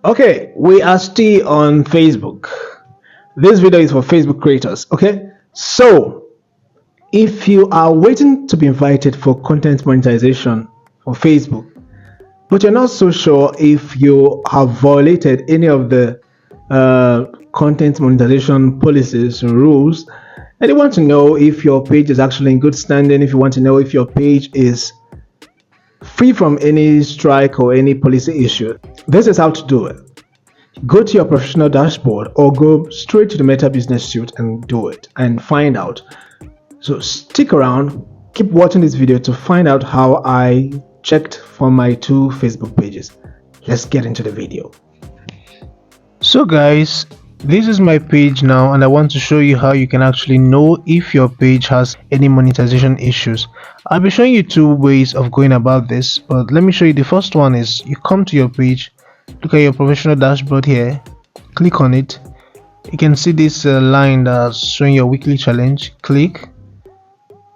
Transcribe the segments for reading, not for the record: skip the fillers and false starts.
Okay, we are still on Facebook. This video is for Facebook creators. Okay, so if you are waiting to be invited for content monetization for Facebook, but you're not so sure if you have violated any of the content monetization policies and rules, and you want to know if your page is actually in good standing, if you want to know if your page is free from any strike or any policy issue, this is how to do it. Go to your professional dashboard or go straight to the Meta Business Suite and do it and find out. So stick around, keep watching this video to find out how I checked for my 2 Facebook pages. Let's get into the video. So guys, this is my page now, and I want to show you how you can actually know if your page has any monetization issues. I'll be showing you 2 ways of going about this, but let me show you. The first one is you come to your page, look at your professional dashboard here, click on it. You can see this line that's showing your weekly challenge. Click,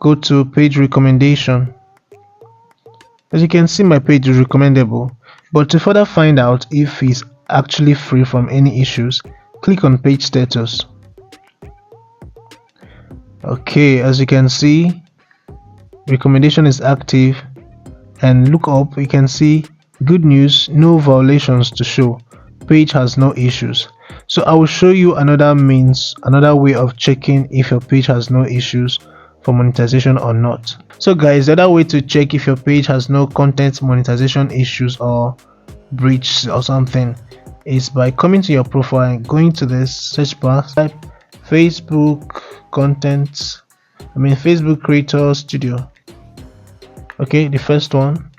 go to page recommendation. As you can see, my page is recommendable, but to further find out if it's actually free from any issues, click on page status. Okay, as you can see, recommendation is active, and look up, you can see good news, no violations to show, page has no issues. So I will show you another way of checking if your page has no issues for monetization or not. So guys, the other way to check if your page has no content monetization issues or breach or something is by coming to your profile and going to this search bar, type Facebook Facebook Creator Studio. Okay, the first one,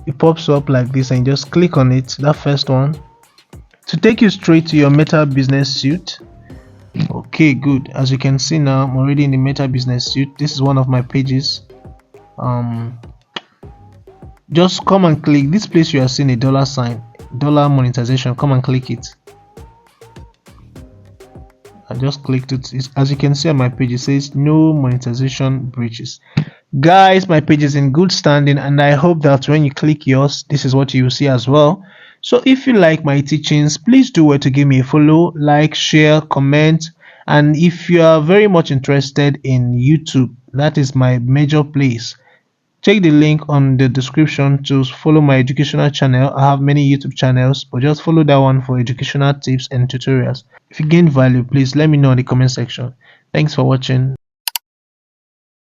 it pops up like this, and just click on it, that first one, to take you straight to your Meta Business Suite. Okay, good. As you can see now, I'm already in the Meta Business Suite. This is one of my pages. Just come and click this place. You are seeing a $sign, dollar monetization. Come and click it. I just clicked it. As you can see on my page, it says no monetization breaches. Guys, my page is in good standing, and I hope that when you click yours, this is what you will see as well. So if you like my teachings, please do well to give me a follow, like, share, comment. And if you are very much interested in YouTube, that is my major place. Check the link on the description to follow my educational channel. I have many YouTube channels, but just follow that one for educational tips and tutorials. If you gain value, please let me know in the comment section. Thanks for watching.